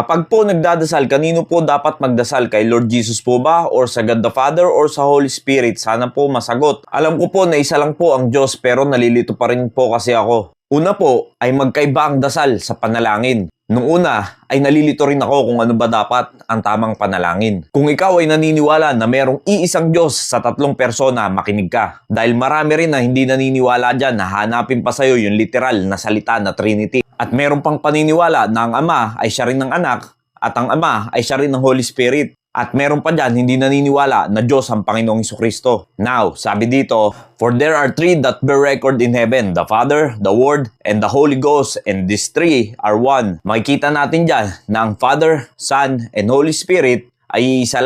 Kapag po nagdadasal, kanino po dapat magdasal? Kay Lord Jesus po ba? Or sa God the Father? Or sa Holy Spirit? Sana po masagot. Alam ko po na isa lang po ang Diyos pero nalilito pa rin po kasi ako. Una po ay magkaiba ang dasal sa panalangin. Nung una ay nalilito rin ako kung ano ba dapat ang tamang panalangin. Kung ikaw ay naniniwala na merong iisang Diyos sa tatlong persona, makinig ka. Dahil marami rin na hindi naniniwala dyan na hanapin pa sa'yo yung literal na salita na Trinity. At meron pang paniniwala na ang Ama ay siya rin ng Anak at ang Ama ay siya rin ng Holy Spirit. At meron pa dyan hindi naniniwala na Diyos ang Panginoong Jesucristo. Now, sabi dito, for there are three that bear record in heaven, the Father, the Word, and the Holy Ghost, and these three are one. Makikita natin dyan na ang Father, Son, and Holy Spirit ay iisa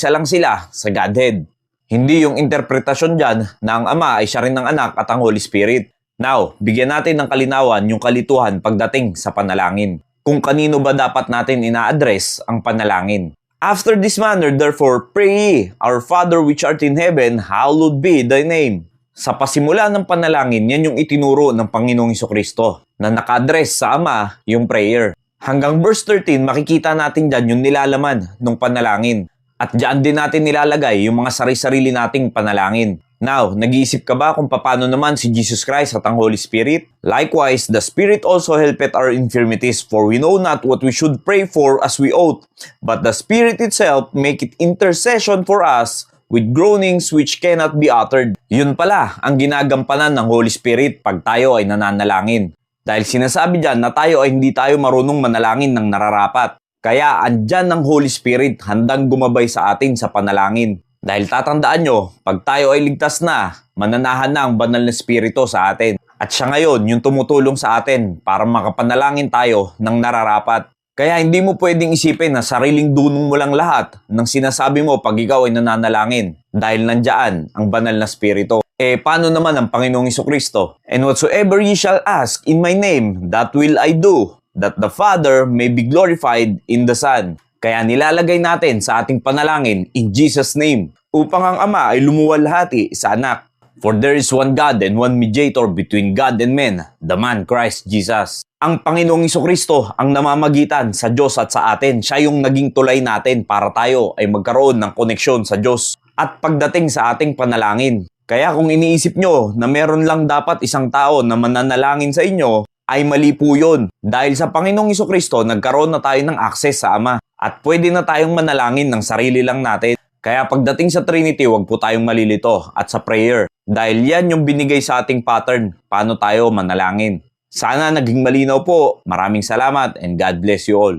lang sila sa Godhead. Hindi yung interpretasyon dyan na ang Ama ay siya rin ng Anak at ang Holy Spirit. Now, bigyan natin ng kalinawan yung kalituhan pagdating sa panalangin. Kung kanino ba dapat natin ina-address ang panalangin. After this manner, therefore, pray ye, Our Father which art in heaven, hallowed be thy name. Sa pasimula ng panalangin, yan yung itinuro ng Panginoong Jesucristo na naka-address sa Ama yung prayer. Hanggang verse 13, makikita natin dyan yung nilalaman ng panalangin. At dyan din natin nilalagay yung mga sarili-sarili nating panalangin. Now, nag-iisip ka ba kung paano naman si Jesus Christ at ang Holy Spirit? Likewise, the Spirit also helpeth our infirmities, for we know not what we should pray for as we ought, but the Spirit itself maketh intercession for us with groanings which cannot be uttered. Yun pala ang ginagampanan ng Holy Spirit pag tayo ay nananalangin. Dahil sinasabi dyan na tayo ay hindi tayo marunong manalangin ng nararapat. Kaya andyan ng Holy Spirit handang gumabay sa atin sa panalangin. Dahil tatandaan nyo, pag tayo ay ligtas na, mananahan na ang banal na spirito sa atin. At siya ngayon yung tumutulong sa atin para makapanalangin tayo ng nararapat. Kaya hindi mo pwedeng isipin na sariling dunong mo lang lahat ng sinasabi mo pag ikaw ay nananalangin. Dahil nandyan ang banal na spirito. Paano naman ang Panginoong Jesucristo? And whatsoever ye shall ask in my name, that will I do, that the Father may be glorified in the Son. Kaya nilalagay natin sa ating panalangin in Jesus' name upang ang Ama ay lumuwalhati sa Anak. For there is one God and one mediator between God and men, the man Christ Jesus. Ang Panginoong Jesucristo ang namamagitan sa Diyos at sa atin. Siya yung naging tulay natin para tayo ay magkaroon ng koneksyon sa Diyos at pagdating sa ating panalangin. Kaya kung iniisip nyo na meron lang dapat isang tao na mananalangin sa inyo, ay mali po yun. Dahil sa Panginoong Jesucristo, nagkaroon na tayo ng access sa Ama. At pwede na tayong manalangin ng sarili lang natin. Kaya pagdating sa Trinity, huwag po tayong malilito at sa prayer. Dahil yan yung binigay sa ating pattern, paano tayo manalangin. Sana naging malinaw po. Maraming salamat and God bless you all.